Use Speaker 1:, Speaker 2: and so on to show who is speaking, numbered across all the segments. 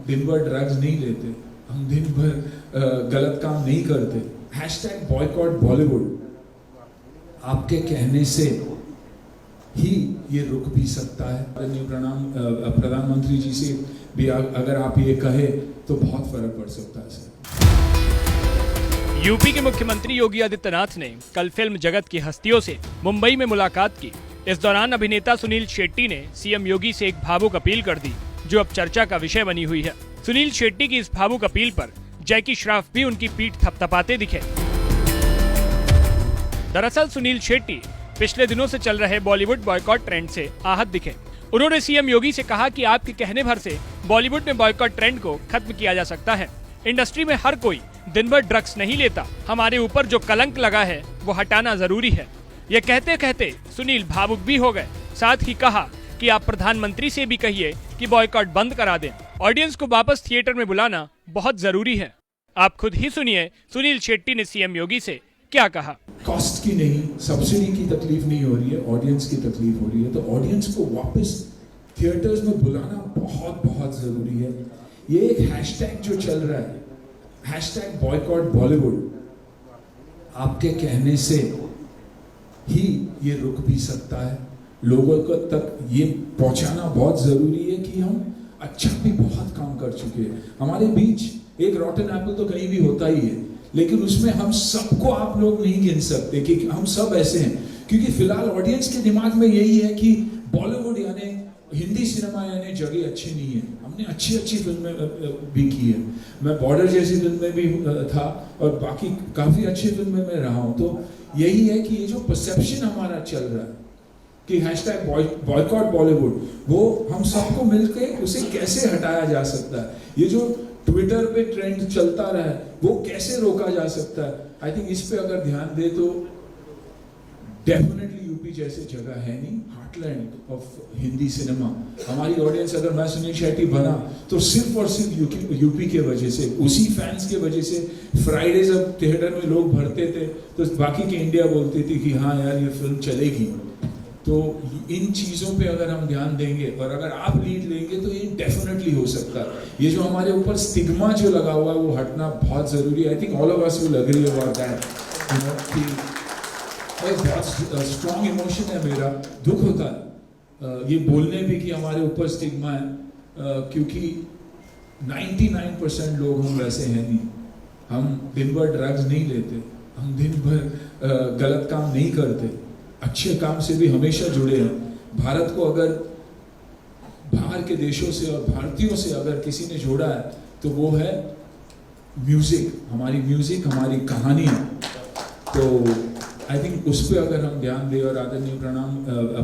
Speaker 1: दिन भर ड्रग्स नहीं लेते, हम दिन भर गलत काम नहीं करते। हैशटैग बॉयकॉट बॉलीवुड आपके कहने से ही ये रुक भी सकता है। प्रधानमंत्री जी से भी अगर आप ये कहे तो बहुत फर्क पड़ सकता है सर।
Speaker 2: यूपी के मुख्यमंत्री योगी आदित्यनाथ ने कल फिल्म जगत की हस्तियों से मुंबई में मुलाकात की। इस दौरान अभिनेता सुनील शेट्टी ने सीएम योगी से एक भावुक अपील कर दी, जो अब चर्चा का विषय बनी हुई है। सुनील शेट्टी की इस भावुक अपील पर जैकी श्रॉफ भी उनकी पीठ थपथपाते दिखे। दरअसल सुनील शेट्टी पिछले दिनों से चल रहे बॉलीवुड बॉयकॉट ट्रेंड से आहत दिखे। उन्होंने सीएम योगी से कहा कि आपके कहने भर से बॉलीवुड में बॉयकॉट ट्रेंड को खत्म किया जा सकता है। इंडस्ट्री में हर कोई दिन भर ड्रग्स नहीं लेता, हमारे ऊपर जो कलंक लगा है वो हटाना जरूरी है। ये कहते कहते सुनील भावुक भी हो गए। साथ ही कहा कि आप प्रधानमंत्री से भी कहिए कि बॉयकॉट बंद करा दें। ऑडियंस को वापस थिएटर में बुलाना बहुत जरूरी है। आप खुद ही सुनिए सुनील शेट्टी ने सीएम योगी से क्या कहा।
Speaker 1: कॉस्ट की नहीं, सब्सिडी की तकलीफ नहीं हो रही है, ऑडियंस की तकलीफ हो रही है। तो ऑडियंस को वापस थिएटर्स में बुलाना बहुत बहुत जरूरी है। ये एक हैशटैग जो चल रहा है, हैशटैग बॉयकॉट बॉलीवुड, आपके कहने से ही ये रुक भी सकता है। लोगों को तक ये पहुंचाना बहुत जरूरी है कि हम अच्छा भी बहुत काम कर चुके हैं। हमारे बीच एक रॉटन एप्पल तो कहीं भी होता ही है, लेकिन उसमें हम सबको आप लोग नहीं गिन सकते कि हम सब ऐसे हैं। क्योंकि फिलहाल ऑडियंस के दिमाग में यही है कि बॉलीवुड यानी हिंदी सिनेमा यानी जगह अच्छी नहीं है। हमने अच्छी अच्छी फिल्में भी की है। मैं बॉर्डर जैसी फिल्म में भी था और बाकी काफ़ी अच्छी फिल्में में रहा हूँ। तो यही है कि ये जो परसेप्शन हमारा चल रहा है कि हैशटैग बॉयकॉट बॉलीवुड, वो हम सबको मिलकर उसे कैसे हटाया जा सकता है। ये जो ट्विटर पे ट्रेंड चलता रहा है वो कैसे रोका जा सकता है। आई थिंक इस पे अगर ध्यान दे तो डेफिनेटली यूपी जैसे जगह है नहीं, हार्टलैंड ऑफ हिंदी सिनेमा। हमारी ऑडियंस, अगर मैं सुनील शेट्टी बना तो सिर्फ और सिर्फ यूपी के वजह से, उसी फैंस के वजह से। फ्राइडे जब थिएटर में लोग भरते थे तो बाकी के इंडिया बोलती थी कि हाँ यार ये फिल्म चलेगी। तो इन चीज़ों पे अगर हम ध्यान देंगे और अगर आप लीड लेंगे तो ये डेफिनेटली हो सकता है। ये जो हमारे ऊपर स्टिग्मा जो लगा हुआ है वो हटना बहुत ज़रूरी है। I think all of us will agree about that. बहुत स्ट्रॉन्ग इमोशन है मेरा, दुख होता है ये बोलने भी कि हमारे ऊपर स्टिग्मा है, क्योंकि 99% लोग हम वैसे हैं नहीं। हम दिन भर ड्रग्स नहीं लेते, हम दिन भर गलत काम नहीं करते, अच्छे काम से भी हमेशा जुड़े हैं। भारत को अगर बाहर के देशों से और भारतीयों से अगर किसी ने जोड़ा है तो वो है म्यूजिक, हमारी कहानियाँ। तो आई थिंक उस पर अगर हम ध्यान दें और आदरणीय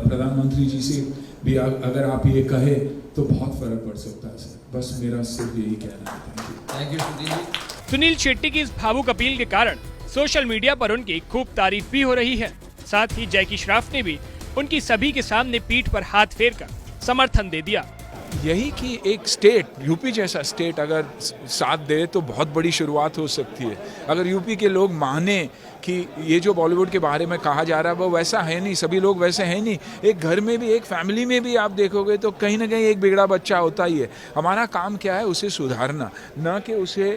Speaker 1: प्रधानमंत्री जी से भी अगर आप ये कहे तो बहुत फर्क पड़ सकता है सर। बस मेरा सिर्फ यही कहना है।
Speaker 3: Thank you Sunil ji.
Speaker 2: सुनील शेट्टी की इस भावुक अपील के कारण सोशल मीडिया पर उनकी खूब तारीफ भी हो रही है। साथ ही जैकी श्रॉफ ने भी उनकी सभी के सामने पीठ पर हाथ फेरकर समर्थन दे दिया।
Speaker 4: यही कि एक स्टेट, यूपी जैसा स्टेट अगर साथ दे तो बहुत बड़ी शुरुआत हो सकती है। अगर यूपी के लोग माने कि ये जो बॉलीवुड के बारे में कहा जा रहा है वो वैसा है नहीं, सभी लोग वैसे हैं नहीं। एक घर में भी, एक फैमिली में भी आप देखोगे तो कहीं ना कहीं एक बिगड़ा बच्चा होता ही है। हमारा काम क्या है, उसे सुधारना, ना कि उसे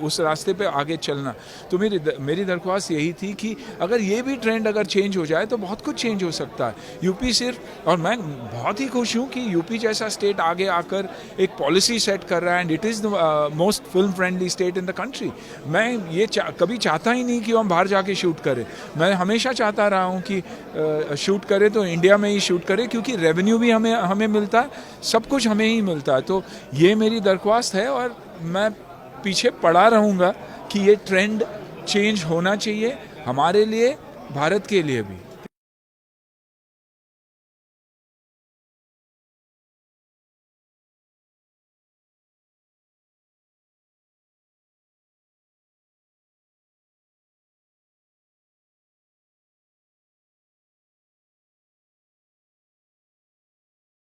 Speaker 4: उस रास्ते पे आगे चलना। तो मेरी दरख्वास्त यही थी कि अगर ये भी ट्रेंड अगर चेंज हो जाए तो बहुत कुछ चेंज हो सकता है। यूपी सिर्फ, और मैं बहुत ही खुश हूँ कि यूपी जैसा स्टेट आगे आकर एक पॉलिसी सेट कर रहा है and it is the most film friendly state in the country. मैं ये कभी चाहता ही नहीं कि हम बाहर जाके शूट करें। मैं हमेशा चाहता रहा हूँ कि शूट करें तो इंडिया में ही शूट करें, क्योंकि रेवेन्यू भी हमें मिलता है, सब कुछ हमें ही मिलता है। तो ये मेरी दरख्वास्त है और मैं पीछे पड़ा रहूँगा कि ये ट्रेंड चेंज होना चाहिए हमारे लिए, भारत के लिए भी।